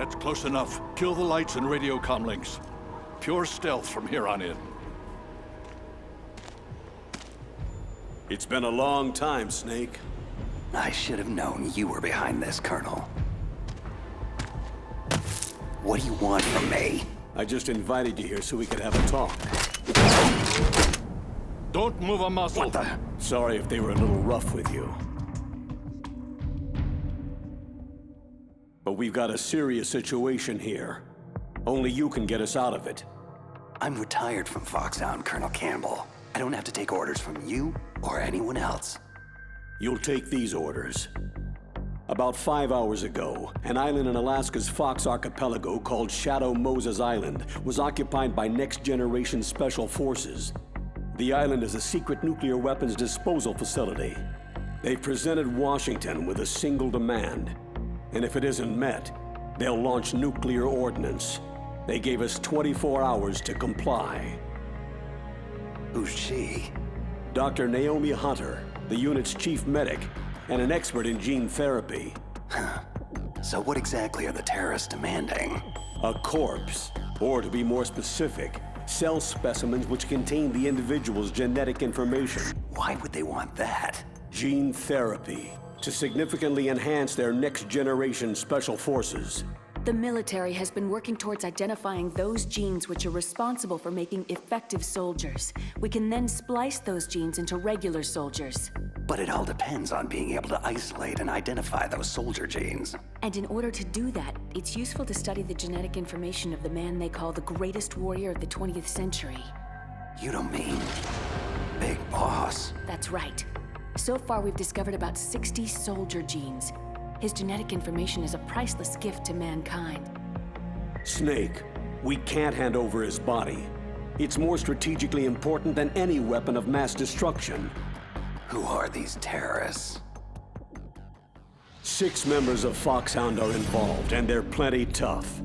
That's close enough. Kill the lights and radio comm links. Pure stealth from here on in. It's been a long time, Snake. I should have known you were behind this, Colonel. What do you want from me? I just invited you here so we could have a talk. Don't move a muscle. What the? Sorry if they were a little rough with you. But we've got a serious situation here. Only you can get us out of it. I'm retired from Foxhound, Colonel Campbell. I don't have to take orders from you or anyone else. You'll take these orders. About 5 hours ago, an island in Alaska's Fox Archipelago called Shadow Moses Island was occupied by next-generation special forces. The island is a secret nuclear weapons disposal facility. They've presented Washington with a single demand, and if it isn't met, they'll launch nuclear ordnance. They gave us 24 hours to comply. Who's she? Dr. Naomi Hunter, the unit's chief medic, and an expert in gene therapy. So what exactly are the terrorists demanding? A corpse, or to be more specific, cell specimens which contain the individual's genetic information. Why would they want that? Gene therapy, to significantly enhance their next-generation special forces. The military has been working towards identifying those genes which are responsible for making effective soldiers. We can then splice those genes into regular soldiers. But it all depends on being able to isolate and identify those soldier genes. And in order to do that, it's useful to study the genetic information of the man they call the greatest warrior of the 20th century. You don't mean Big Boss? That's right. So far, we've discovered about 60 soldier genes. His genetic information is a priceless gift to mankind. Snake, we can't hand over his body. It's more strategically important than any weapon of mass destruction. Who are these terrorists? 6 members of Foxhound are involved, and they're plenty tough.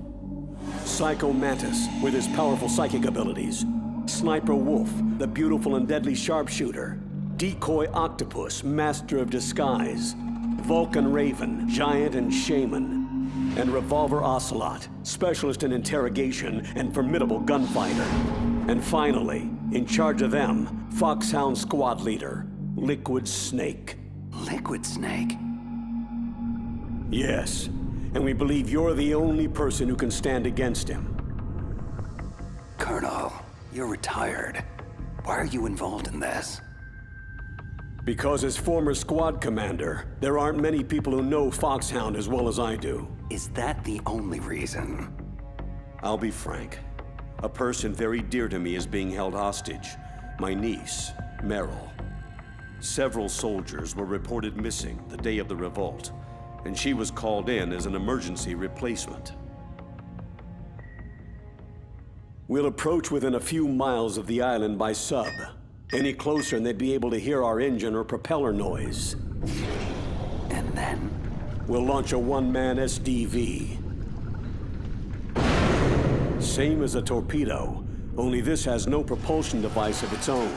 Psycho Mantis, with his powerful psychic abilities. Sniper Wolf, the beautiful and deadly sharpshooter. Decoy Octopus, master of disguise. Vulcan Raven, giant and shaman. And Revolver Ocelot, specialist in interrogation and formidable gunfighter. And finally, in charge of them, Foxhound squad leader, Liquid Snake. Liquid Snake? Yes, and we believe you're the only person who can stand against him. Colonel, you're retired. Why are you involved in this? Because as former squad commander, there aren't many people who know Foxhound as well as I do. Is that the only reason? I'll be frank. A person very dear to me is being held hostage. My niece, Meryl. Several soldiers were reported missing the day of the revolt, and she was called in as an emergency replacement. We'll approach within a few miles of the island by sub. Any closer and they'd be able to hear our engine or propeller noise. And then? We'll launch a one-man SDV. Same as a torpedo, only this has no propulsion device of its own.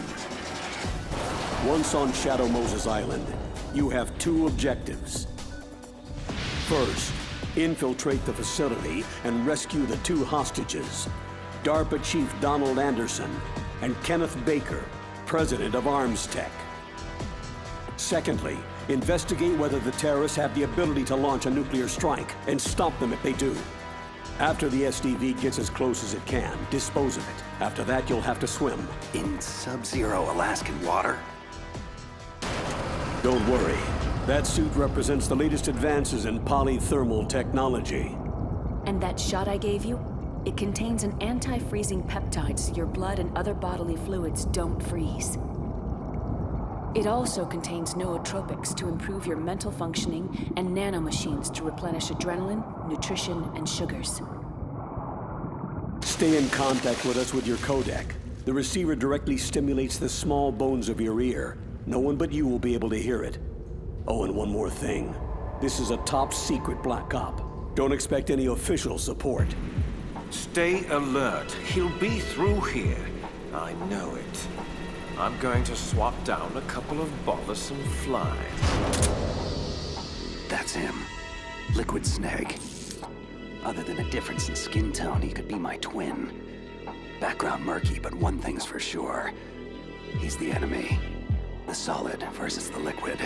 Once on Shadow Moses Island, you have 2 objectives. First, infiltrate the facility and rescue the 2 hostages, DARPA Chief Donald Anderson and Kenneth Baker, President of Arms Tech. Secondly, investigate whether the terrorists have the ability to launch a nuclear strike and stop them if they do. After the SDV gets as close as it can, dispose of it. After that, you'll have to swim. In sub-zero Alaskan water? Don't worry. That suit represents the latest advances in polythermal technology. And that shot I gave you? It contains an anti-freezing peptide so your blood and other bodily fluids don't freeze. It also contains nootropics to improve your mental functioning and nanomachines to replenish adrenaline, nutrition, and sugars. Stay in contact with us with your codec. The receiver directly stimulates the small bones of your ear. No one but you will be able to hear it. Oh, and one more thing. This is a top-secret Black Op. Don't expect any official support. Stay alert. He'll be through here. I know it. I'm going to swap down a couple of bothersome flies. That's him. Liquid Snake. Other than a difference in skin tone, he could be my twin. Background murky, but one thing's for sure. He's the enemy. The solid versus the liquid.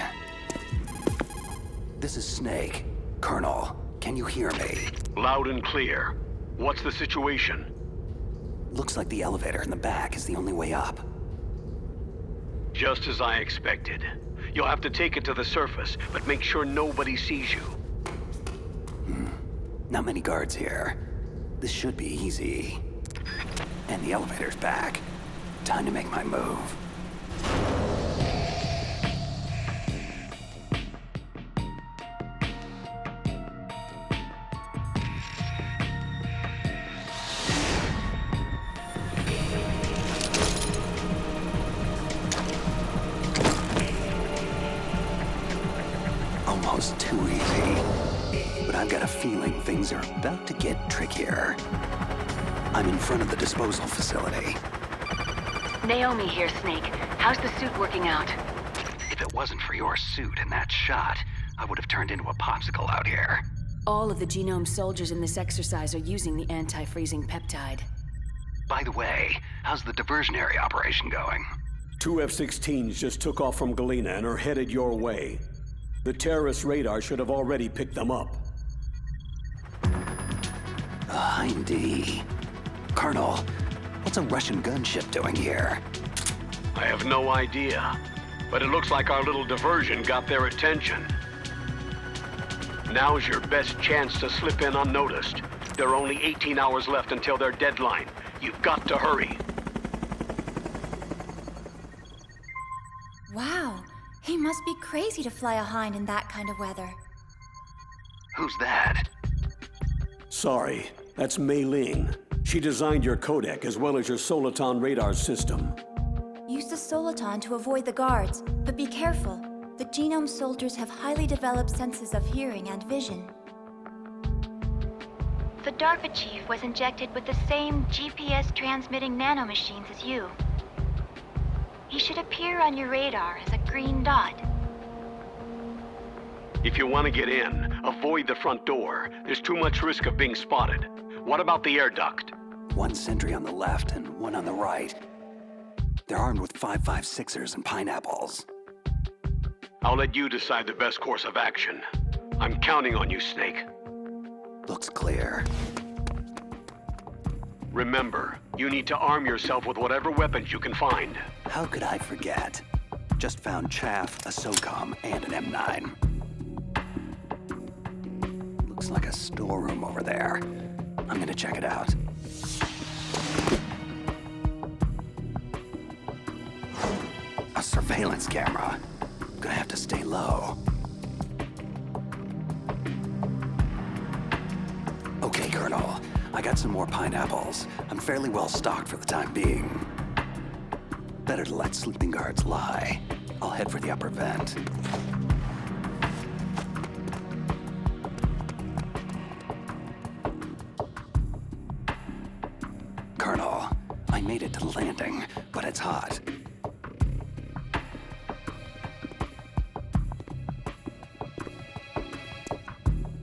This is Snake. Colonel, can you hear me? Loud and clear. What's the situation? Looks like the elevator in the back is the only way up. Just as I expected. You'll have to take it to the surface, but make sure nobody sees you. Not many guards here. This should be easy. And the elevator's back. Time to make my move. Almost too easy. But I've got a feeling things are about to get trickier. I'm in front of the disposal facility. Naomi here, Snake. How's the suit working out? If it wasn't for your suit and that shot, I would have turned into a popsicle out here. All of the genome soldiers in this exercise are using the anti-freezing peptide. By the way, how's the diversionary operation going? 2 F-16s just took off from Galena and are headed your way. The terrorist radar should have already picked them up. Indeed. Colonel, what's a Russian gunship doing here? I have no idea, but it looks like our little diversion got their attention. Now's your best chance to slip in unnoticed. There are only 18 hours left until their deadline. You've got to hurry. Wow, he must be crazy to fly a Hind in that kind of weather. Who's that? Sorry, that's Mei Ling. She designed your codec as well as your Soliton radar system. Use the Soliton to avoid the guards, but be careful. The genome soldiers have highly developed senses of hearing and vision. The DARPA chief was injected with the same GPS-transmitting nanomachines as you. He should appear on your radar as a green dot. If you want to get in, avoid the front door. There's too much risk of being spotted. What about the air duct? One sentry on the left and one on the right. They're armed with 5.56ers and pineapples. I'll let you decide the best course of action. I'm counting on you, Snake. Looks clear. Remember, you need to arm yourself with whatever weapons you can find. How could I forget? Just found chaff, a SOCOM, and an M9. Looks like a storeroom over there. I'm gonna check it out. A surveillance camera. Gonna have to stay low. Okay, Colonel. I got some more pineapples. I'm fairly well stocked for the time being. Better to let sleeping guards lie. I'll head for the upper vent. Colonel, I made it to the landing, but it's hot.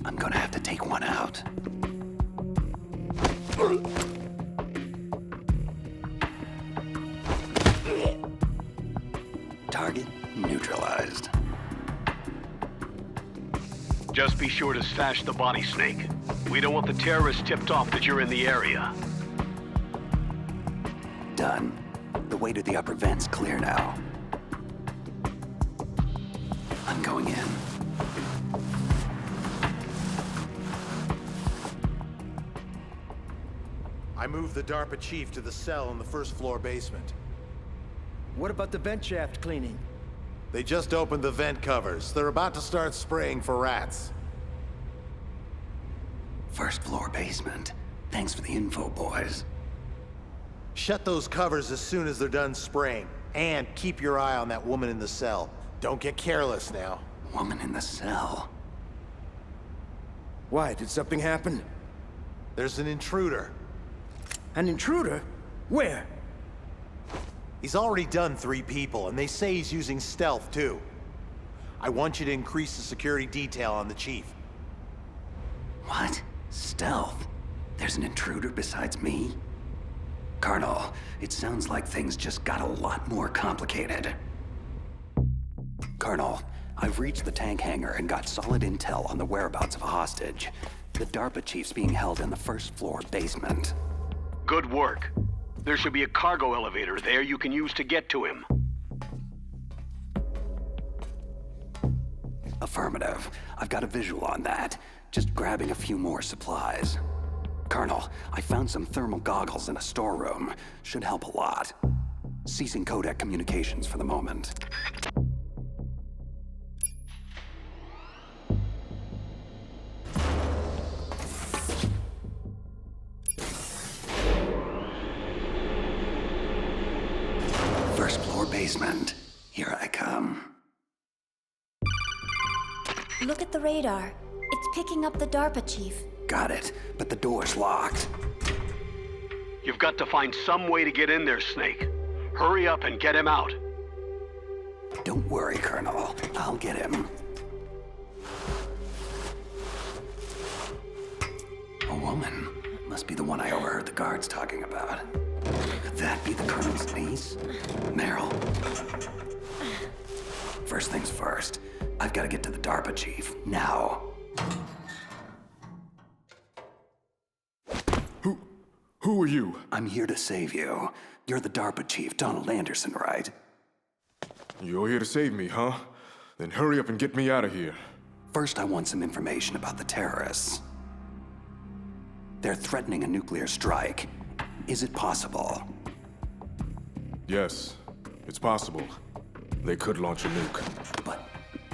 I'm gonna have to take one out. Target neutralized. Just be sure to stash the body, Snake. We don't want the terrorists tipped off that you're in the area. Done. The way to the upper vent's clear now. I'm going in. I moved the DARPA chief to the cell in the first floor basement. What about the vent shaft cleaning? They just opened the vent covers. They're about to start spraying for rats. First floor basement. Thanks for the info, boys. Shut those covers as soon as they're done spraying. And keep your eye on that woman in the cell. Don't get careless now. Woman in the cell. Why, did something happen? There's an intruder. An intruder? Where? He's already done 3 people, and they say he's using stealth, too. I want you to increase the security detail on the chief. What? Stealth? There's an intruder besides me? Colonel, it sounds like things just got a lot more complicated. Colonel, I've reached the tank hangar and got solid intel on the whereabouts of a hostage. The DARPA chief's being held in the first floor basement. Good work. There should be a cargo elevator there you can use to get to him. Affirmative. I've got a visual on that. Just grabbing a few more supplies. Colonel, I found some thermal goggles in a storeroom. Should help a lot. Ceasing codec communications for the moment. First floor basement. Here I come. Look at the radar. It's picking up the DARPA chief. Got it, but the door's locked. You've got to find some way to get in there, Snake. Hurry up and get him out. Don't worry, Colonel. I'll get him. A woman. Must be the one I overheard the guards talking about. Could that be the Colonel's niece? Meryl. First things first. I've got to get to the DARPA chief. Now. Who are you? I'm here to save you. You're the DARPA chief, Donald Anderson, right? You're here to save me, huh? Then hurry up and get me out of here. First, I want some information about the terrorists. They're threatening a nuclear strike. Is it possible? Yes, it's possible. They could launch a nuke. But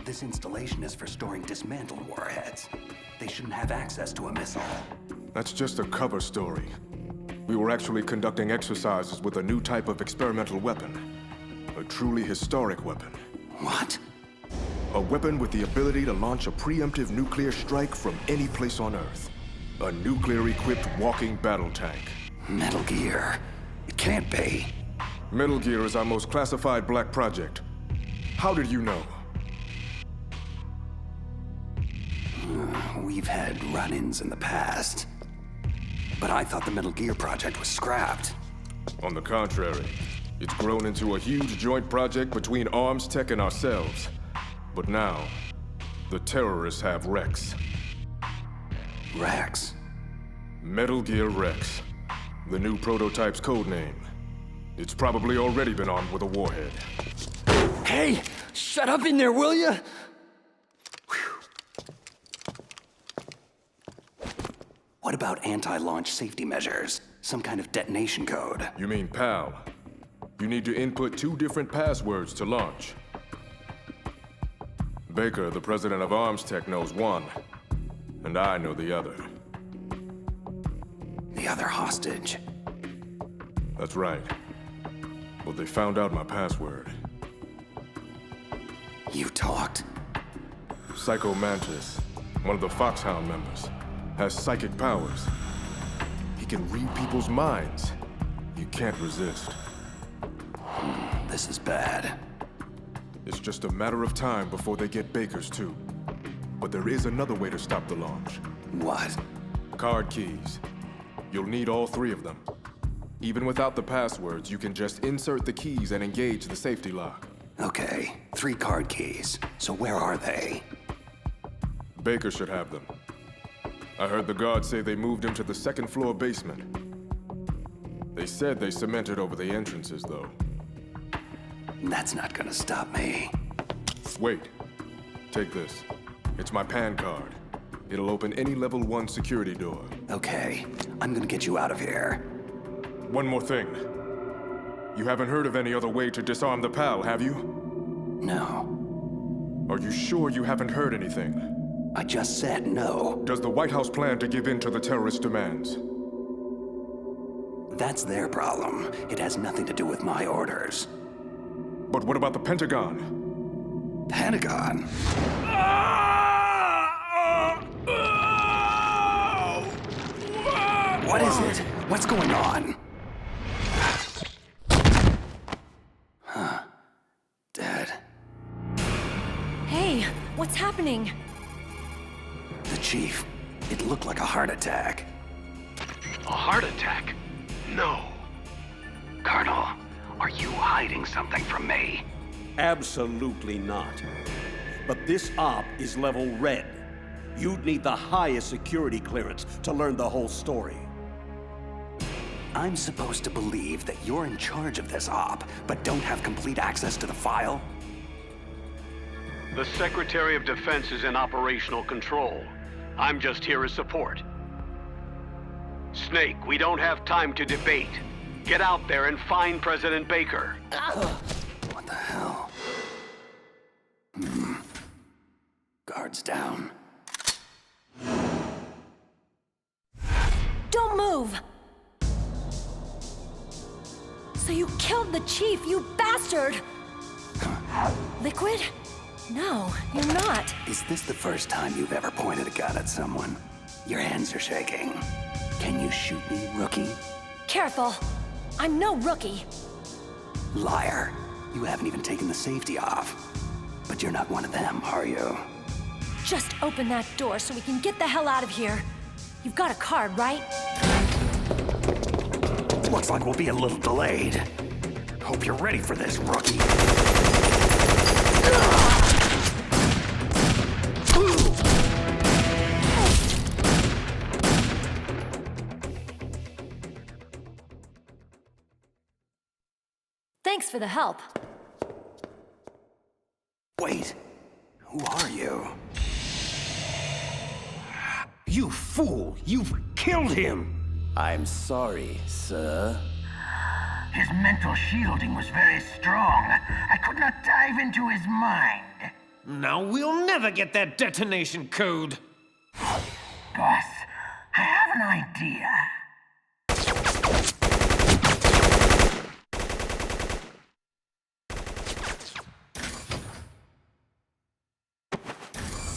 this installation is for storing dismantled warheads. They shouldn't have access to a missile. That's just a cover story. We were actually conducting exercises with a new type of experimental weapon. A truly historic weapon. What? A weapon with the ability to launch a preemptive nuclear strike from any place on Earth. A nuclear-equipped walking battle tank. Metal Gear. It can't be. Metal Gear is our most classified black project. How did you know? We've had run-ins in the past. But I thought the Metal Gear project was scrapped. On the contrary, it's grown into a huge joint project between Arms Tech and ourselves. But now, the terrorists have Rex. Rex? Metal Gear Rex. The new prototype's codename. It's probably already been armed with a warhead. Hey! Shut up in there, will ya? What about anti-launch safety measures? Some kind of detonation code? You mean PAL? You need to input 2 different passwords to launch. Baker, the president of Arms Tech, knows one, and I know the other. The other hostage? That's right. But they found out my password. You talked? Psycho Mantis, one of the Foxhound members, has psychic powers. He can read people's minds. You can't resist. This is bad. It's just a matter of time before they get Baker's too. But there is another way to stop the launch. What? Card keys. You'll need all 3 of them. Even without the passwords, you can just insert the keys and engage the safety lock. Okay, 3 card keys. So where are they? Baker should have them. I heard the guards say they moved him to the 2nd floor basement. They said they cemented over the entrances, though. That's not gonna stop me. Wait. Take this. It's my PAN card. It'll open any level 1 security door. Okay, I'm gonna get you out of here. One more thing. You haven't heard of any other way to disarm the PAL, have you? No. Are you sure you haven't heard anything? I just said no. Does the White House plan to give in to the terrorist demands? That's their problem. It has nothing to do with my orders. But what about the Pentagon? Pentagon? What is it? What's going on? Huh. Dead. Hey, what's happening? The chief. It looked like a heart attack. A heart attack? No. Colonel, are you hiding something from me? Absolutely not. But this op is level red. You'd need the highest security clearance to learn the whole story. I'm supposed to believe that you're in charge of this op, but don't have complete access to the file? The Secretary of Defense is in operational control. I'm just here as support. Snake, we don't have time to debate. Get out there and find President Baker. What the hell? Guards down. Don't move! So you killed the chief, you bastard! Liquid? No, you're not. Is this the first time you've ever pointed a gun at someone? Your hands are shaking. Can you shoot me, rookie? Careful. I'm no rookie. Liar. You haven't even taken the safety off. But you're not one of them, are you? Just open that door so we can get the hell out of here. You've got a card, right? Looks like we'll be a little delayed. Hope you're ready for this, rookie. Thanks for the help. Wait, who are you? You fool! You've killed him! I'm sorry, sir. His mental shielding was very strong. I could not dive into his mind. Now we'll never get that detonation code. Boss, I have an idea.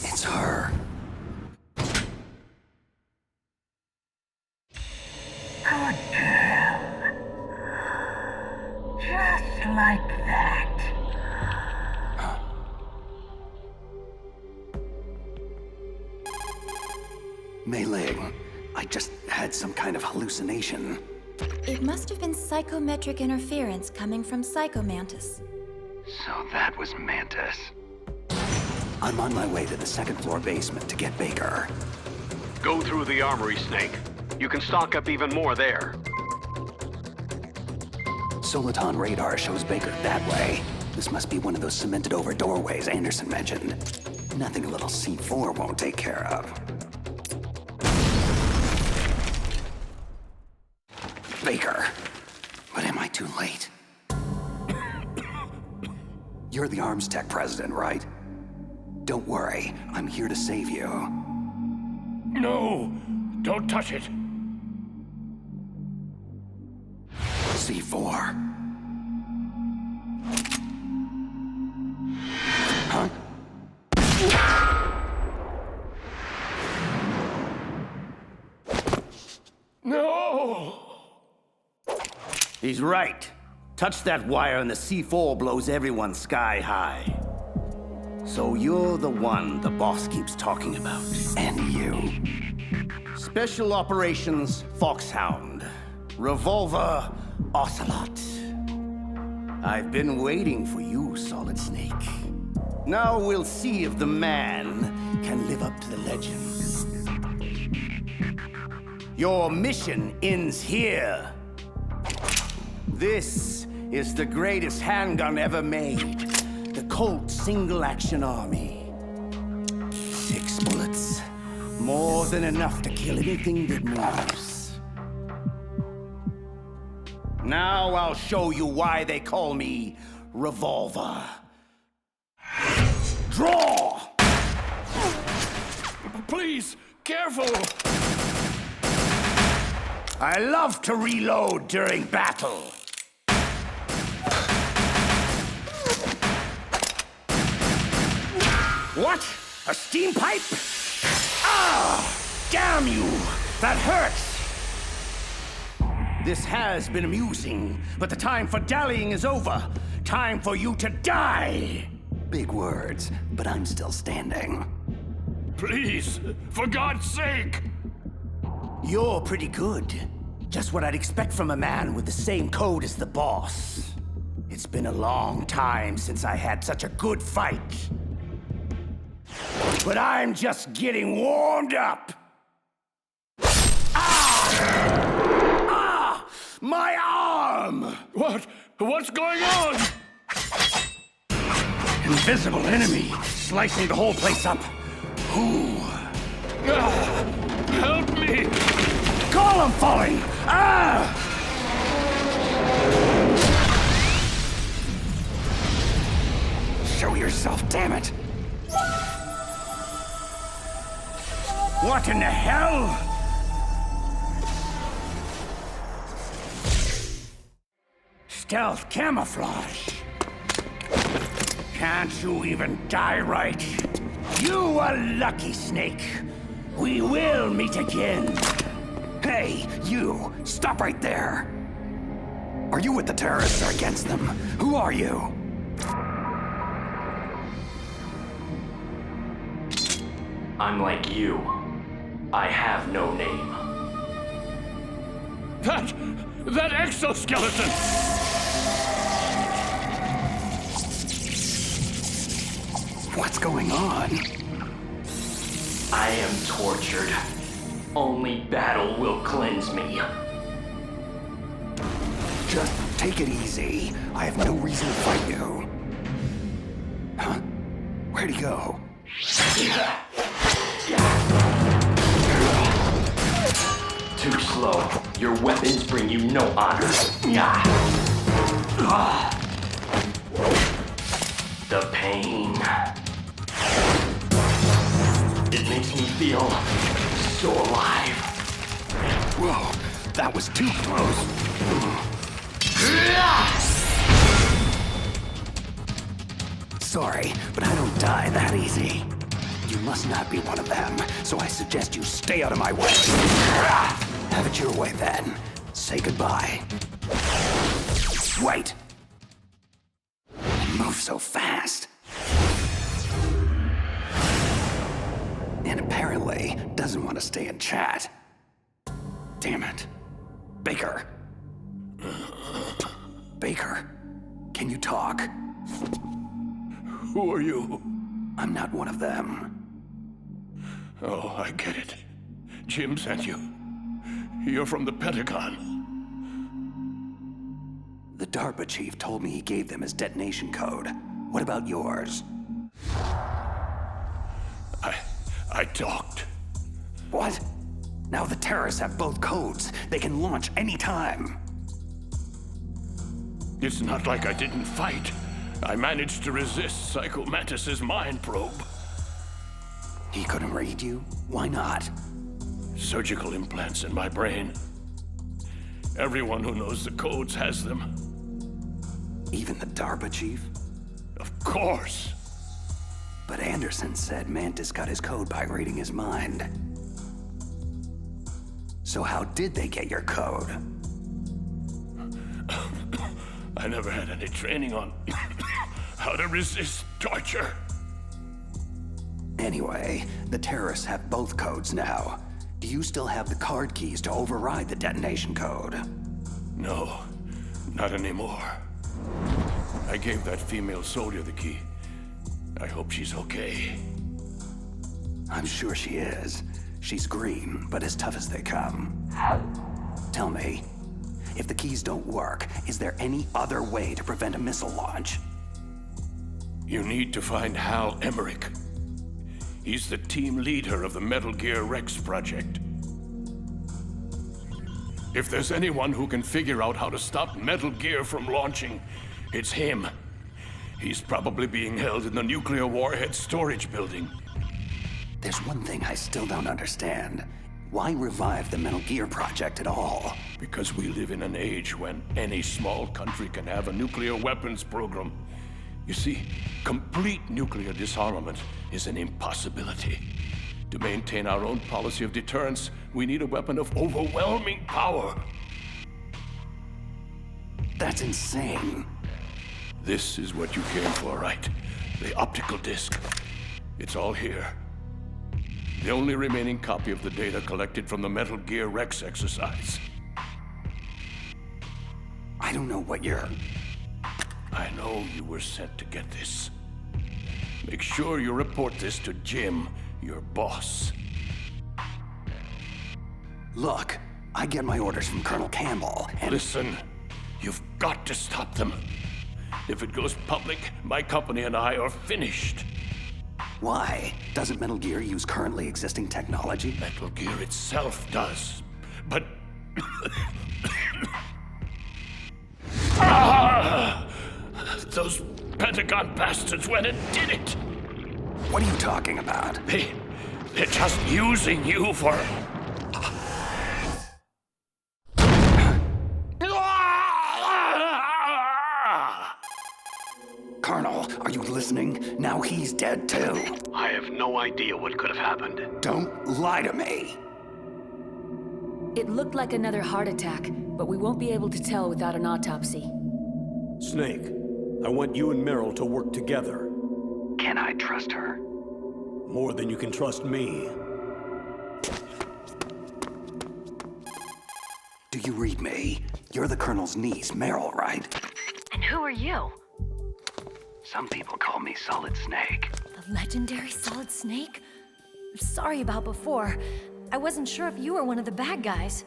It's her. Good girl. Just like that. Mei Ling, I just had some kind of hallucination. It must have been psychometric interference coming from Psychomantis. So that was Mantis. I'm on my way to the second floor basement to get Baker. Go through the armory, Snake. You can stock up even more there. Soliton radar shows Baker that way. This must be one of those cemented over doorways Anderson mentioned. Nothing a little C4 won't take care of. Baker, but am I too late? You're the arms tech president, right? Don't worry, I'm here to save you. No, don't touch it. C4. Huh? No! He's right. Touch that wire and the C4 blows everyone sky high. So you're the one the boss keeps talking about. And you. Special Operations Foxhound. Revolver Ocelot. I've been waiting for you, Solid Snake. Now we'll see if the man can live up to the legend. Your mission ends here. This is the greatest handgun ever made. The Colt Single Action Army. 6 bullets. More than enough to kill anything that moves. Now I'll show you why they call me Revolver. Draw! Please, careful! I love to reload during battle. What? A steam pipe? Ah! Damn you! That hurts! This has been amusing, but the time for dallying is over. Time for you to die! Big words, but I'm still standing. Please, for God's sake! You're pretty good. Just what I'd expect from a man with the same code as the boss. It's been a long time since I had such a good fight. But I'm just getting warmed up. Ah! My arm! What's going on? Invisible enemy, slicing the whole place up. Ooh. Help me! Column falling! Ah! Show yourself, damn it! What in the hell? Stealth camouflage. Can't you even die right? You are lucky, Snake. We will meet again. Hey, you! Stop right there! Are you with the terrorists or against them? Who are you? I'm like you. I have no name. That exoskeleton! What's going on? I am tortured. Only battle will cleanse me. Just take it easy. I have no reason to fight you. Huh? Where'd he go? Too slow. Your weapons bring you no honor. The pain. It makes me feel so alive. Whoa, that was too close. Sorry, but I don't die that easy. You must not be one of them, so I suggest you stay out of my way. Have it your way then. Say goodbye. Wait! You move so fast. And apparently doesn't want to stay and chat. Damn it. Baker. Baker, can you talk? Who are you? I'm not one of them. Oh, I get it. Jim sent you. You're from the Pentagon. The DARPA chief told me he gave them his detonation code. What about yours? I talked. What? Now the terrorists have both codes. They can launch anytime. It's not like I didn't fight. I managed to resist Psycho Mantis's mind probe. He couldn't read you? Why not? Surgical implants in my brain. Everyone who knows the codes has them. Even the DARPA chief? Of course. But Anderson said Mantis got his code by reading his mind. So how did they get your code? I never had any training on how to resist torture. Anyway, the terrorists have both codes now. Do you still have the card keys to override the detonation code? No, not anymore. I gave that female soldier the key. I hope she's okay. I'm sure she is. She's green, but as tough as they come. Tell me, if the keys don't work, is there any other way to prevent a missile launch? You need to find Hal Emmerich. He's the team leader of the Metal Gear Rex project. If there's anyone who can figure out how to stop Metal Gear from launching, it's him. He's probably being held in the nuclear warhead storage building. There's one thing I still don't understand. Why revive the Metal Gear project at all? Because we live in an age when any small country can have a nuclear weapons program. You see, complete nuclear disarmament is an impossibility. To maintain our own policy of deterrence, we need a weapon of overwhelming power. That's insane. This is what you came for, right? The optical disc. It's all here. The only remaining copy of the data collected from the Metal Gear Rex exercise. I don't know what you're... I know you were sent to get this. Make sure you report this to Jim, your boss. Look, I get my orders from Colonel Campbell, and... Listen, you've got to stop them. If it goes public, my company and I are finished. Why? Doesn't Metal Gear use currently existing technology? Metal Gear itself does, but... Those Pentagon bastards went and did it! What are you talking about? They're just using you for... Colonel, are you listening? Now he's dead too. I have no idea what could have happened. Don't lie to me. It looked like another heart attack, but we won't be able to tell without an autopsy. Snake, I want you and Meryl to work together. Can I trust her? More than you can trust me. Do you read me? You're the Colonel's niece, Meryl, right? And who are you? Some people call me Solid Snake. The legendary Solid Snake? Sorry about before. I wasn't sure if you were one of the bad guys.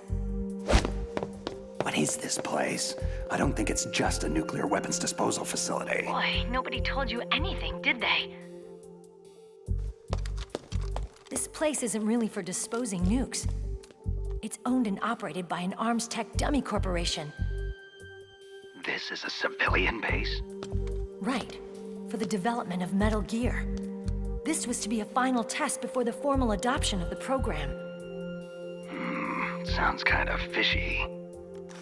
What is this place? I don't think it's just a nuclear weapons disposal facility. Boy, nobody told you anything, did they? This place isn't really for disposing nukes. It's owned and operated by an arms tech dummy corporation. This is a civilian base? Right. For the development of Metal Gear. This was to be a final test before the formal adoption of the program. Sounds kind of fishy.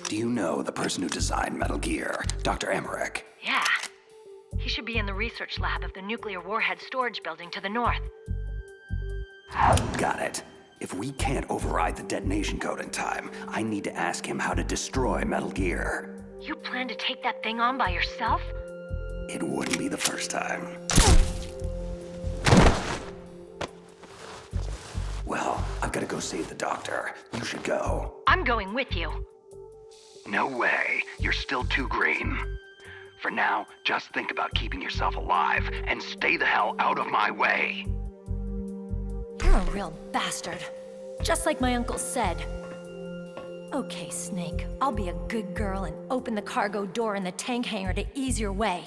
Do you know the person who designed Metal Gear, Dr. Emmerich? Yeah. He should be in the research lab of the nuclear warhead storage building to the north. Got it. If we can't override the detonation code in time, I need to ask him how to destroy Metal Gear. You plan to take that thing on by yourself? It wouldn't be the first time. Well, I've got to go save the doctor. You should go. I'm going with you. No way. You're still too green. For now, just think about keeping yourself alive and stay the hell out of my way. You're a real bastard. Just like my uncle said. Okay, Snake. I'll be a good girl and open the cargo door in the tank hangar to ease your way.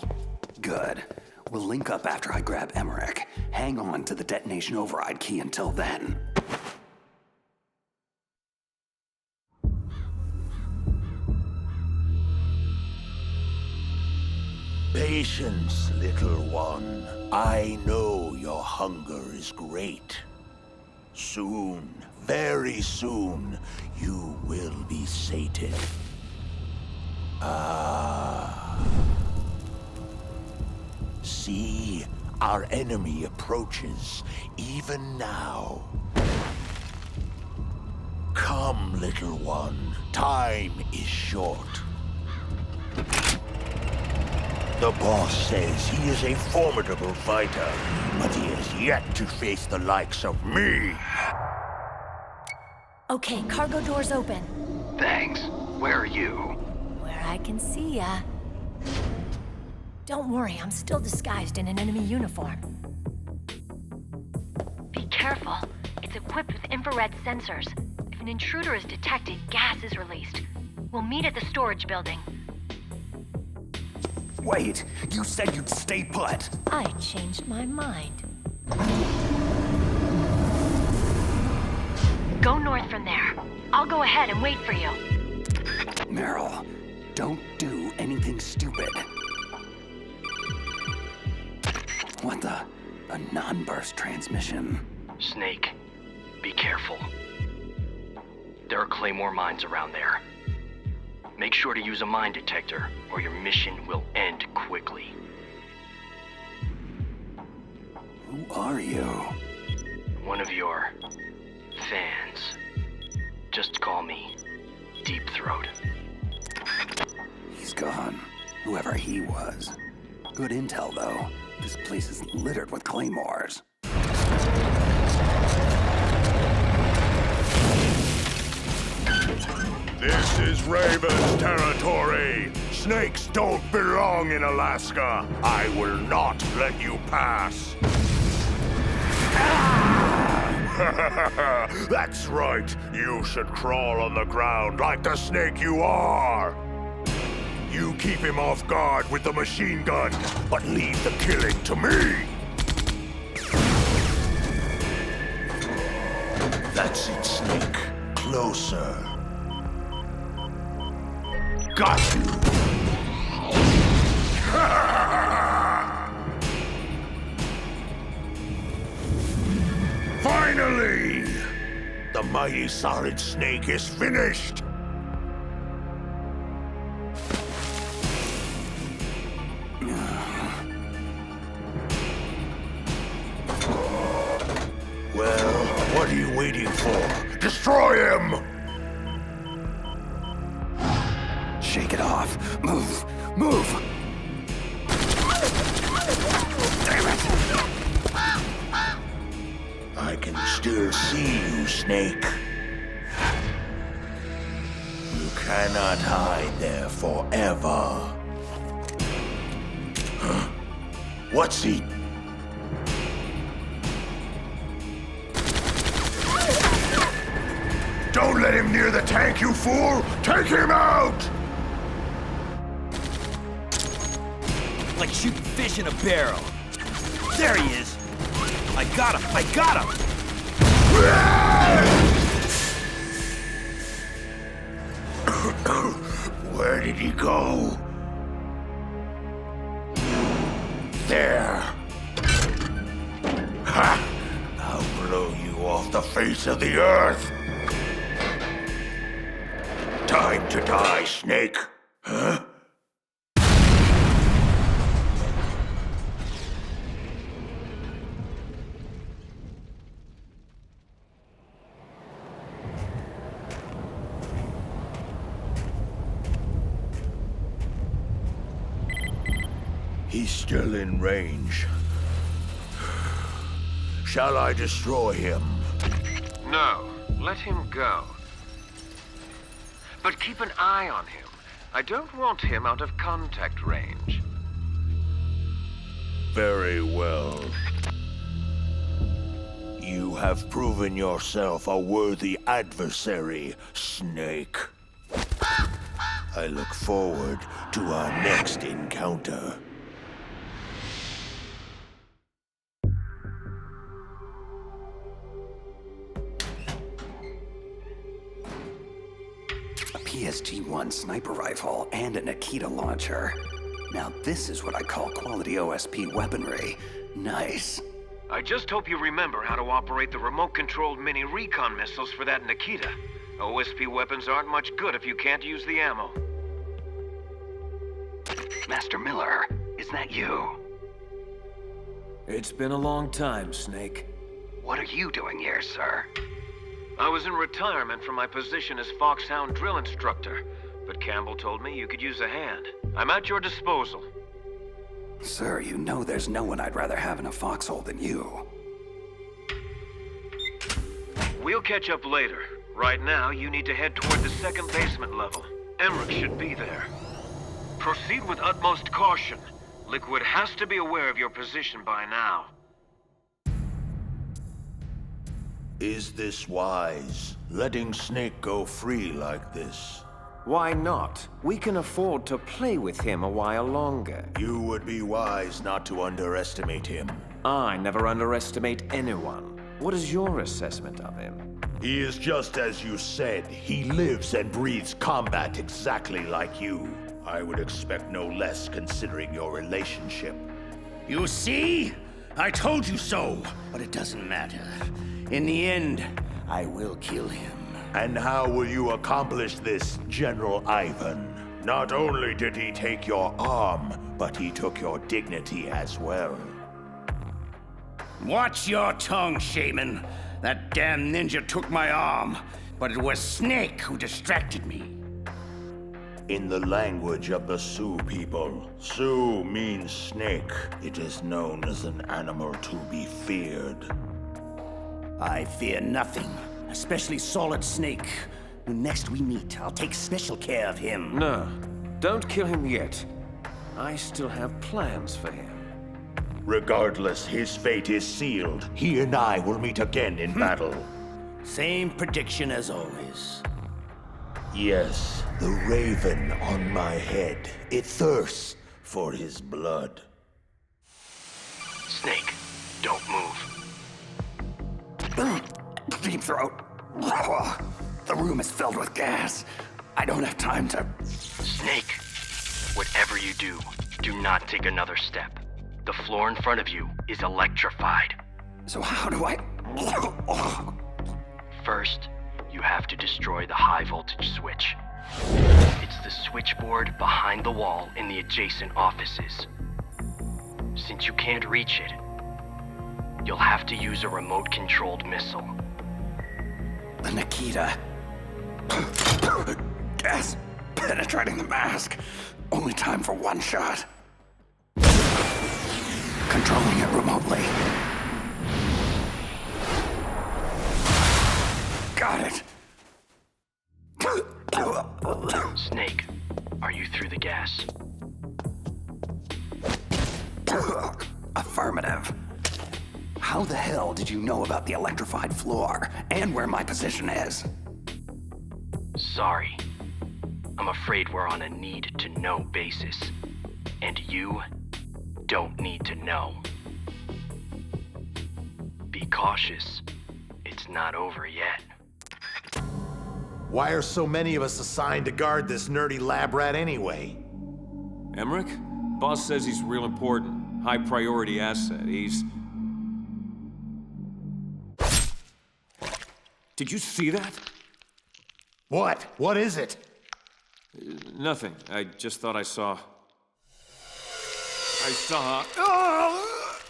Good. We'll link up after I grab Emmerich. Hang on to the detonation override key until then. Patience, little one. I know your hunger is great. Soon, very soon, you will be sated. See, our enemy approaches, even now. Come, little one. Time is short. The boss says he is a formidable fighter, but he has yet to face the likes of me. Okay, cargo door's open. Thanks. Where are you? Where I can see ya. Don't worry, I'm still disguised in an enemy uniform. Be careful. It's equipped with infrared sensors. If an intruder is detected, gas is released. We'll meet at the storage building. Wait, you said you'd stay put. I changed my mind. Go north from there. I'll go ahead and wait for you. Meryl, don't do anything stupid. What the? A non-burst transmission. Snake, be careful. There are Claymore mines around there. Make sure to use a mine detector, or your mission will end quickly. Who are you? One of your fans. Just call me Deep Throat. He's gone. Whoever he was. Good intel, though. This place is littered with claymores. This is Raven's territory. Snakes don't belong in Alaska. I will not let you pass. That's right. You should crawl on the ground like the snake you are. You keep him off guard with the machine gun, but leave the killing to me. That's it, Snake. Closer. Got you! Finally! The mighty Solid Snake is finished! Well, what are you waiting for? Destroy him! Shake it off. Move! Move! Damn it! I can still see you, Snake. You cannot hide there forever. Huh? What's he? Don't let him near the tank, you fool! Take him out! Like shooting fish in a barrel. There he is! I got him! I got him! Where did he go? There! Ha! I'll blow you off the face of the earth! Time to die, Snake! Huh? He's still in range. Shall I destroy him? No, let him go. But keep an eye on him. I don't want him out of contact range. Very well. You have proven yourself a worthy adversary, Snake. I look forward to our next encounter. PSG-1 sniper rifle and a Nikita launcher. Now this is what I call quality OSP weaponry. Nice. I just hope you remember how to operate the remote-controlled mini recon missiles for that Nikita. OSP weapons aren't much good if you can't use the ammo. Master Miller, is that you? It's been a long time, Snake. What are you doing here, sir? I was in retirement from my position as Foxhound drill instructor, but Campbell told me you could use a hand. I'm at your disposal. Sir, you know there's no one I'd rather have in a foxhole than you. We'll catch up later. Right now, you need to head toward the second basement level. Emmerich should be there. Proceed with utmost caution. Liquid has to be aware of your position by now. Is this wise? Letting Snake go free like this? Why not? We can afford to play with him a while longer. You would be wise not to underestimate him. I never underestimate anyone. What is your assessment of him? He is just as you said. He lives and breathes combat exactly like you. I would expect no less considering your relationship. You see? I told you so, but it doesn't matter. In the end, I will kill him. And how will you accomplish this, General Ivan? Not only did he take your arm, but he took your dignity as well. Watch your tongue, Shaman. That damn ninja took my arm, but it was Snake who distracted me. In the language of the Sioux people, Sioux means snake. It is known as an animal to be feared. I fear nothing, especially Solid Snake. When next we meet, I'll take special care of him. No, don't kill him yet. I still have plans for him. Regardless, his fate is sealed. He and I will meet again in battle. Same prediction as always. Yes, the raven on my head. It thirsts for his blood. Snake, don't move. Deep throat. The room is filled with gas. I don't have time to... Snake, whatever you do, do not take another step. The floor in front of you is electrified. So how do I... First, you have to destroy the high voltage switch. It's the switchboard behind the wall in the adjacent offices. Since you can't reach it, you'll have to use a remote-controlled missile. The Nikita. Gas penetrating the mask. Only time for one shot. Controlling it remotely. Got it. Snake, are you through the gas? Affirmative. How the hell did you know about the electrified floor and where my position is? Sorry. I'm afraid we're on a need-to-know basis. And you don't need to know. Be cautious. It's not over yet. Why are so many of us assigned to guard this nerdy lab rat anyway? Emmerich? Boss says he's real important. High priority asset. He's... Did you see that? What? What is it? Nothing. I just thought I saw...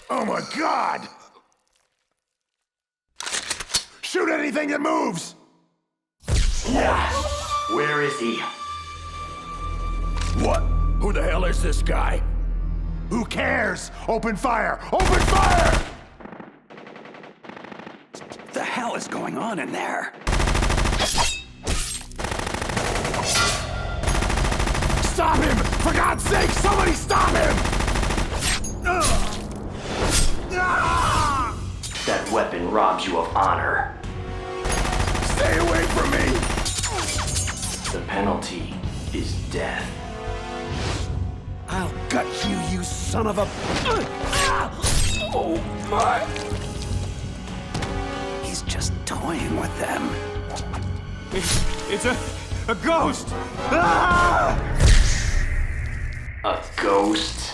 Oh my God! Shoot anything that moves! Yeah. Where is he? What? Who the hell is this guy? Who cares? Open fire! Open fire! The hell is going on in there? Stop him! For God's sake, somebody stop him! That weapon robs you of honor. Stay away from me! The penalty is death. I'll gut you, you son of a... Oh, my... He's just toying with them. It's a ghost! A ghost?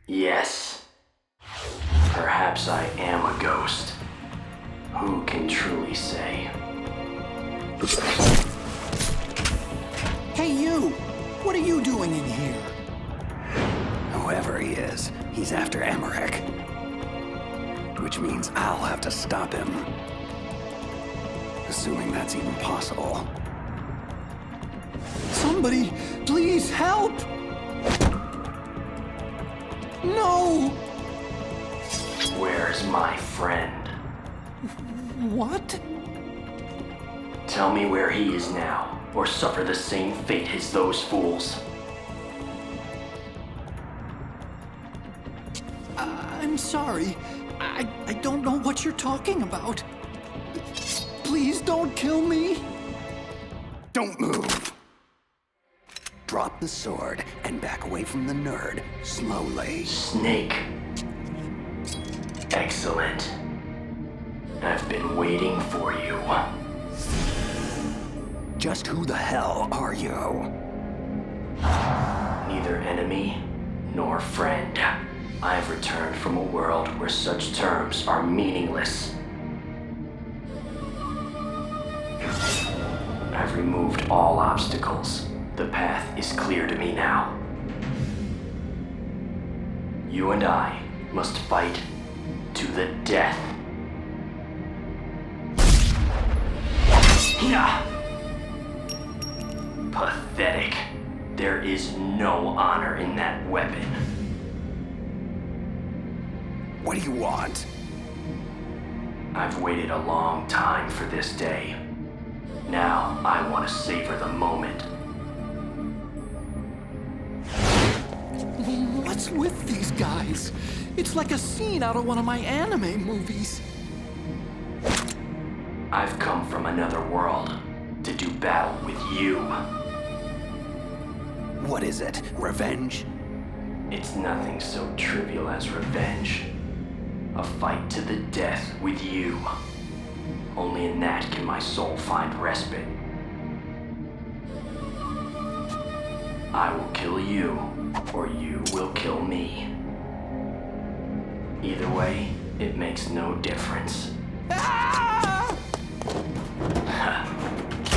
Yes. Perhaps I am a ghost. Who can truly say? Hey, you! What are you doing in here? Whoever he is, he's after Emmerich. Which means I'll have to stop him. Assuming that's even possible. Somebody, please help! No! Where's my friend? What? Tell me where he is now, or suffer the same fate as those fools. I'm sorry. I don't know what you're talking about. Please don't kill me. Don't move. Drop the sword and back away from the nerd, slowly. Snake. Excellent. I've been waiting for you. Just who the hell are you? Neither enemy nor friend. I've returned from a world where such terms are meaningless. I've removed all obstacles. The path is clear to me now. You and I must fight to the death. Pathetic. There is no honor in that weapon. What do you want? I've waited a long time for this day. Now, I want to savor the moment. What's with these guys? It's like a scene out of one of my anime movies. I've come from another world to do battle with you. What is it? Revenge? It's nothing so trivial as revenge. A fight to the death with you. Only in that can my soul find respite. I will kill you, or you will kill me. Either way, it makes no difference.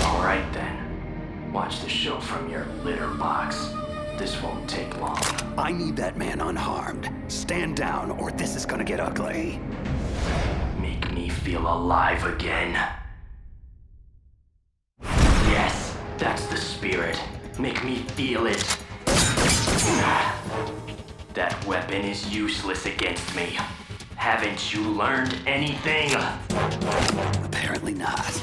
Alright then. Watch the show from your litter box. This won't take long. I need that man unharmed. Stand down, or this is gonna get ugly. Make me feel alive again. Yes, that's the spirit. Make me feel it. That weapon is useless against me. Haven't you learned anything? Apparently not.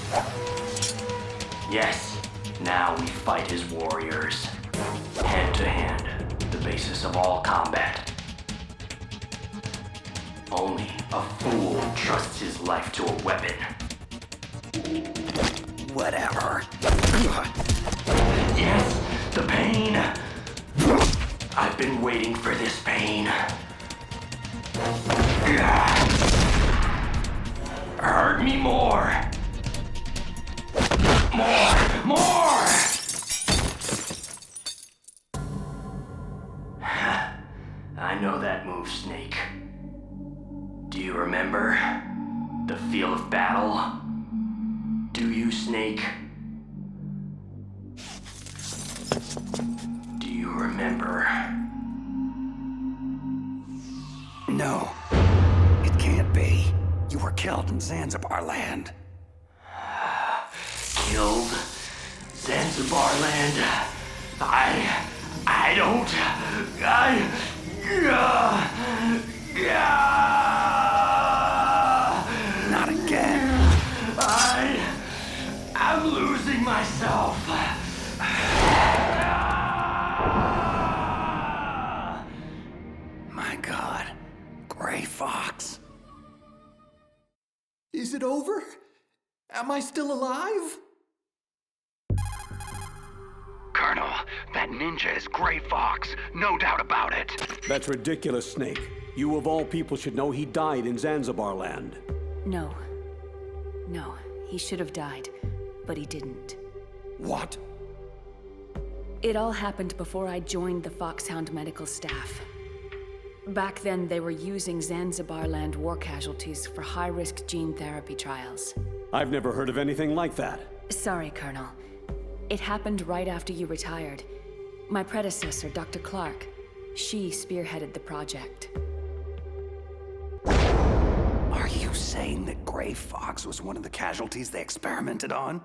Yes, now we fight as warriors. Hand to hand, the basis of all combat. Only a fool trusts his life to a weapon. Whatever. Yes, the pain. I've been waiting for this pain. Hurt me more. More! I know that move, Snake. Do you remember? The feel of battle? Do you, Snake? Do you remember? No. It can't be. You were killed in Zanzibar land. Killed? Zanzibar land? I don't... Not again. I'm losing myself. My God. Gray Fox. Is it over? Am I still alive? Colonel, that ninja is Gray Fox. No doubt about it. That's ridiculous, Snake. You of all people should know he died in Zanzibar land. No. No, he should have died, but he didn't. What? It all happened before I joined the Foxhound medical staff. Back then, they were using Zanzibar land war casualties for high-risk gene therapy trials. I've never heard of anything like that. Sorry, Colonel. It happened right after you retired. My predecessor, Dr. Clark, she spearheaded the project. Are you saying that Gray Fox was one of the casualties they experimented on?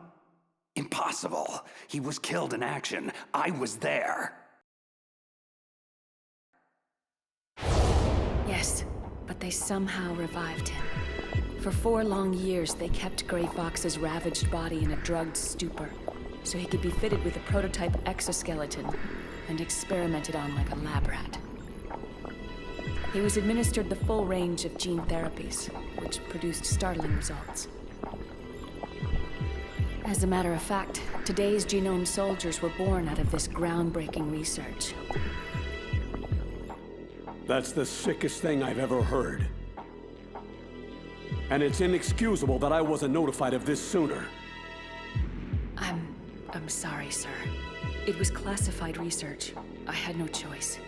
Impossible. He was killed in action. I was there. Yes, but they somehow revived him. For 4 long years, they kept Gray Fox's ravaged body in a drugged stupor, so he could be fitted with a prototype exoskeleton and experimented on like a lab rat. He was administered the full range of gene therapies, which produced startling results. As a matter of fact, today's genome soldiers were born out of this groundbreaking research. That's the sickest thing I've ever heard. And it's inexcusable that I wasn't notified of this sooner. I'm sorry, sir. It was classified research. I had no choice.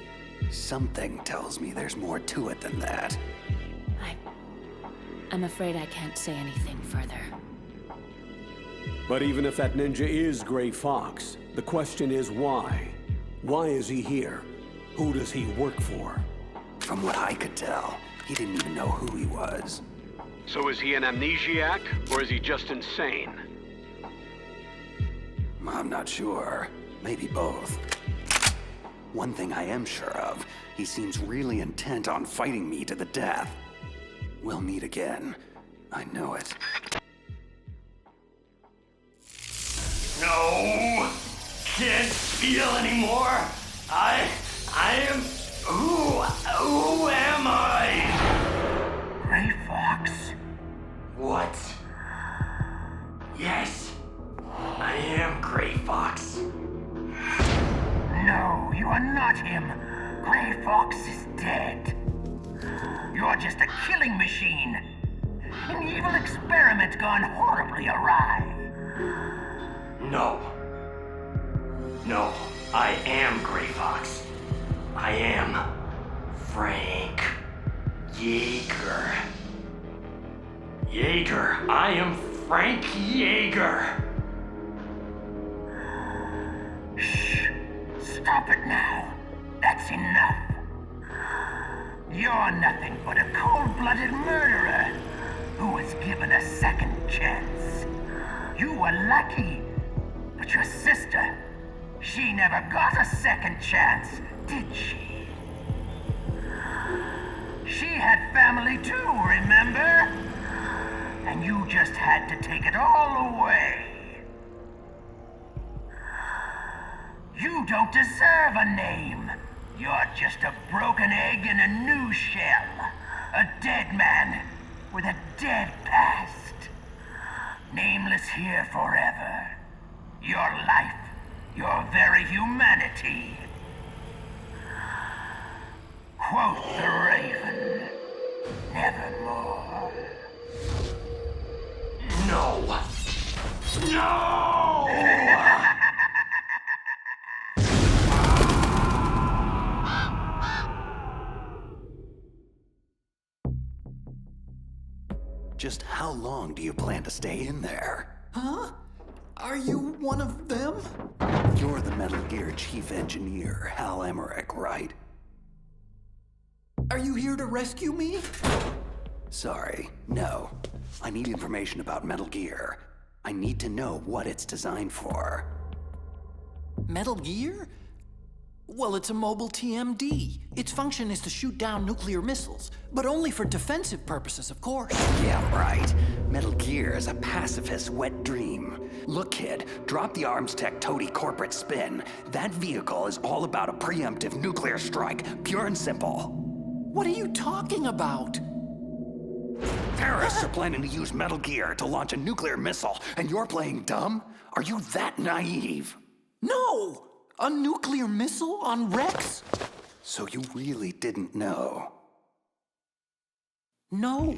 Something tells me there's more to it than that. I'm afraid I can't say anything further. But even if that ninja is Gray Fox, the question is why? Why is he here? Who does he work for? From what I could tell, he didn't even know who he was. So is he an amnesiac, or is he just insane? I'm not sure. Maybe both. One thing I am sure of, he seems really intent on fighting me to the death. We'll meet again. I know it. No! Can't feel anymore! I am... Who am I? Gray Fox. What? Yes, I am Gray Fox. No, you are not him. Gray Fox is dead. You're just a killing machine. An evil experiment gone horribly awry. No. No, I am Gray Fox. I am Frank Yeager. Yeager. I am Frank Yeager. Shh. Stop it now. That's enough. You're nothing but a cold-blooded murderer who was given a second chance. You were lucky, but your sister, she never got a second chance, did she? She had family too, remember? And you just had to take it all away. You don't deserve a name. You're just a broken egg in a new shell. A dead man with a dead past. Nameless here forever. Your life, your very humanity. Quoth the raven, nevermore. No! No! Just how long do you plan to stay in there? Huh? Are you one of them? You're the Metal Gear chief engineer, Hal Emmerich, right? Are you here to rescue me? Sorry, no. I need information about Metal Gear. I need to know what it's designed for. Metal Gear? Well, it's a mobile TMD. Its function is to shoot down nuclear missiles, but only for defensive purposes, of course. Yeah, right. Metal Gear is a pacifist wet dream. Look, kid, drop the arms tech toady corporate spin. That vehicle is all about a preemptive nuclear strike, pure and simple. What are you talking about? Terrorists are planning to use Metal Gear to launch a nuclear missile, and you're playing dumb? Are you that naive? No! A nuclear missile on Rex? So you really didn't know? No.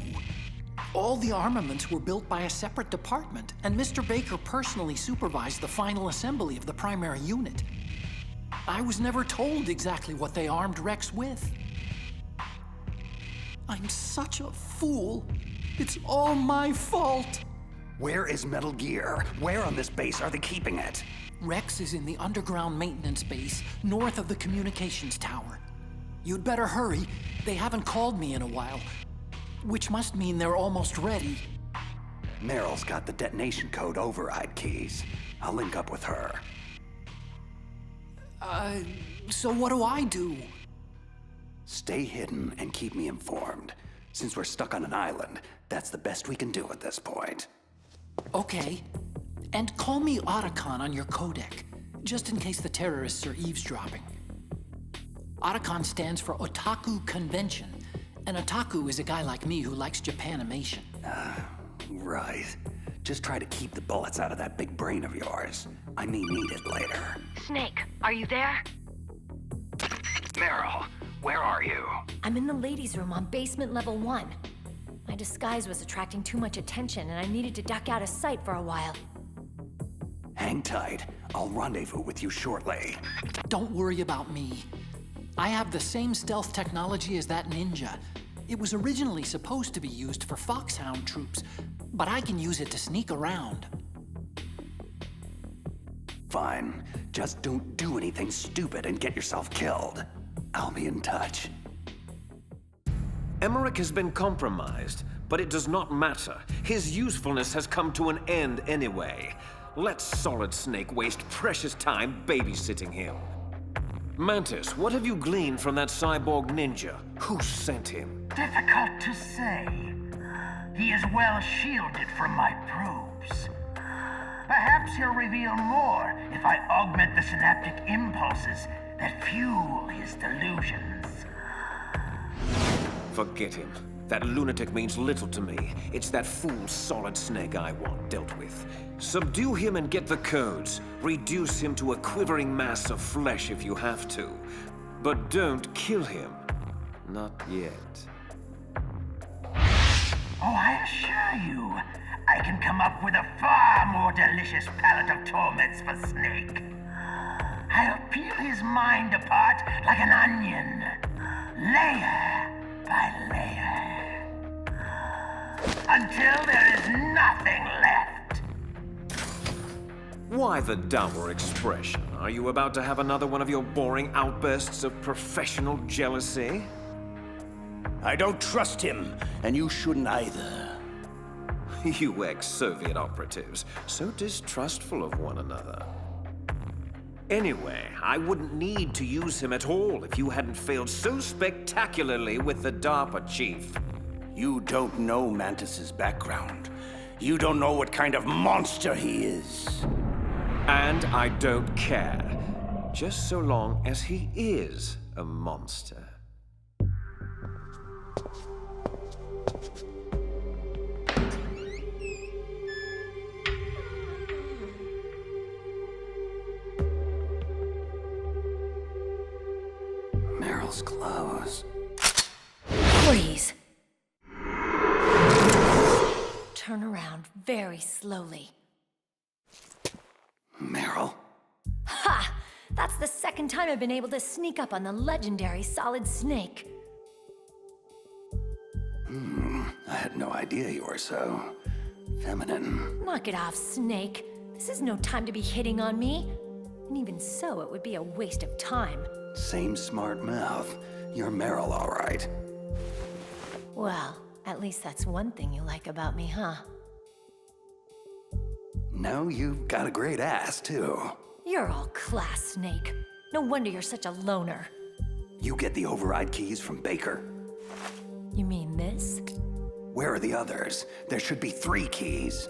All the armaments were built by a separate department, and Mr. Baker personally supervised the final assembly of the primary unit. I was never told exactly what they armed Rex with. I'm such a fool. It's all my fault. Where is Metal Gear? Where on this base are they keeping it? Rex is in the underground maintenance base, north of the communications tower. You'd better hurry. They haven't called me in a while. Which must mean they're almost ready. Meryl's got the detonation code override keys. I'll link up with her. So what do I do? Stay hidden and keep me informed. Since we're stuck on an island, that's the best we can do at this point. Okay. And call me Otacon on your codec, just in case the terrorists are eavesdropping. Otacon stands for Otaku Convention, and Otaku is a guy like me who likes Japanimation. Right. Just try to keep the bullets out of that big brain of yours. I may need it later. Snake, are you there? Meryl, where are you? I'm in the ladies' room on basement level 1. My disguise was attracting too much attention, and I needed to duck out of sight for a while. Hang tight. I'll rendezvous with you shortly. Don't worry about me. I have the same stealth technology as that ninja. It was originally supposed to be used for Foxhound troops, but I can use it to sneak around. Fine. Just don't do anything stupid and get yourself killed. I'll be in touch. Emmerich has been compromised, but it does not matter. His usefulness has come to an end anyway. Let Solid Snake waste precious time babysitting him. Mantis, what have you gleaned from that cyborg ninja? Who sent him? Difficult to say. He is well shielded from my probes. Perhaps he'll reveal more if I augment the synaptic impulses that fuel his delusions. Forget him. That lunatic means little to me. It's that fool Solid Snake I want dealt with. Subdue him and get the codes. Reduce him to a quivering mass of flesh if you have to. But don't kill him. Not yet. Oh, I assure you, I can come up with a far more delicious palette of torments for Snake. I'll peel his mind apart like an onion, layer by layer, until there is nothing left. Why the dour expression? Are you about to have another one of your boring outbursts of professional jealousy? I don't trust him, and you shouldn't either. You ex-Soviet operatives, so distrustful of one another. Anyway, I wouldn't need to use him at all if you hadn't failed so spectacularly with the DARPA chief. You don't know Mantis's background. You don't know what kind of monster he is. And I don't care. Just so long as he is a monster. Meryl's clothes. Please. Turn around very slowly. Meryl? Ha! That's the second time I've been able to sneak up on the legendary Solid Snake. I had no idea you were so feminine. Knock it off, Snake. This is no time to be hitting on me. And even so, it would be a waste of time. Same smart mouth. You're Meryl, all right. Well, at least that's one thing you like about me, huh? No, you've got a great ass, too. You're all class, Snake. No wonder you're such a loner. You get the override keys from Baker. You mean this? Where are the others? There should be 3 keys.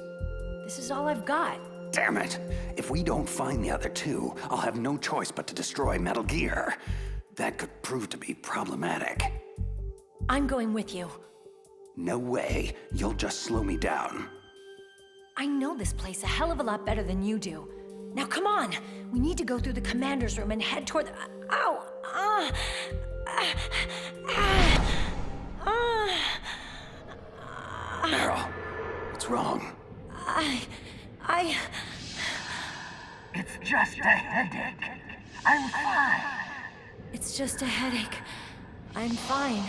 This is all I've got. Damn it! If we don't find the other 2, I'll have no choice but to destroy Metal Gear. That could prove to be problematic. I'm going with you. No way. You'll just slow me down. I know this place a hell of a lot better than you do. Now come on! We need to go through the commander's room and head toward the... Ow! Meryl, what's wrong? It's just a headache. I'm fine. It's just a headache. I'm fine.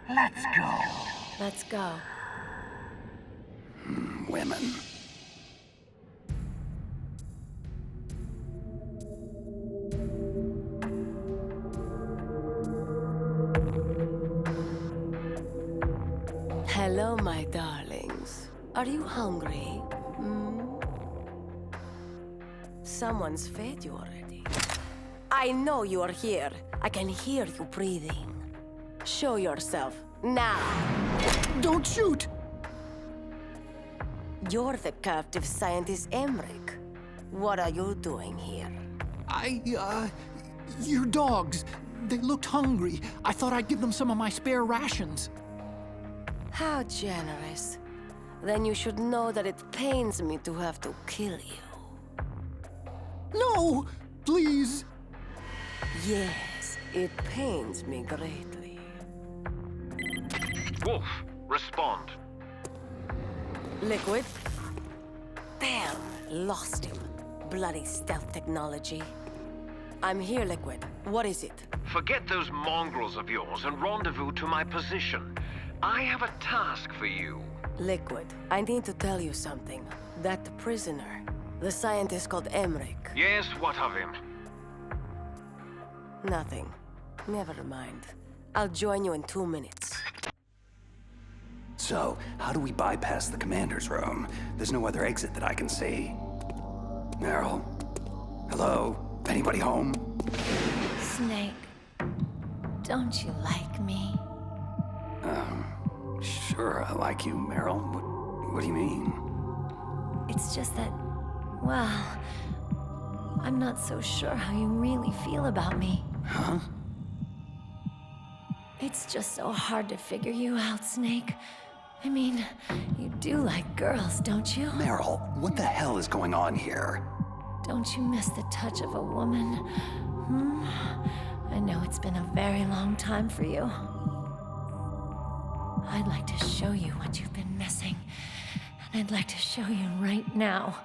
Let's go. Let's go. Women. Hello, my darlings. Are you hungry? Someone's fed you already. I know you are here. I can hear you breathing. Show yourself, now. Don't shoot! You're the captive scientist Emmerich. What are you doing here? Your dogs. They looked hungry. I thought I'd give them some of my spare rations. How generous. Then you should know that it pains me to have to kill you. No! Please! Yes, it pains me greatly. Wolf, respond. Liquid? Damn, lost him. Bloody stealth technology. I'm here, Liquid. What is it? Forget those mongrels of yours and rendezvous to my position. I have a task for you. Liquid, I need to tell you something. That prisoner, the scientist called Emmerich. Yes, what of him? Nothing. Never mind. I'll join you in 2 minutes. So, how do we bypass the commander's room? There's no other exit that I can see. Meryl? Hello? Anybody home? Snake, don't you like me? Sure, I like you, Meryl. What do you mean? It's just that, well, I'm not so sure how you really feel about me. Huh? It's just so hard to figure you out, Snake. I mean, you do like girls, don't you? Meryl, what the hell is going on here? Don't you miss the touch of a woman? Hmm? I know it's been a very long time for you. I'd like to show you what you've been missing. And I'd like to show you right now.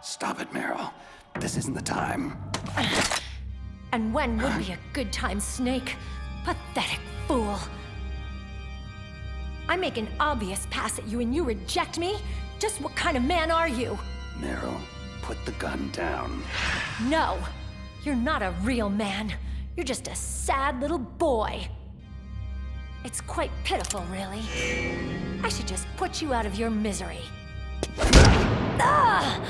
Stop it, Meryl. This isn't the time. And when would be a good time, Snake? Pathetic fool. I make an obvious pass at you and you reject me? Just what kind of man are you? Meryl, put the gun down. No! You're not a real man. You're just a sad little boy. It's quite pitiful, really. I should just put you out of your misery. Ah!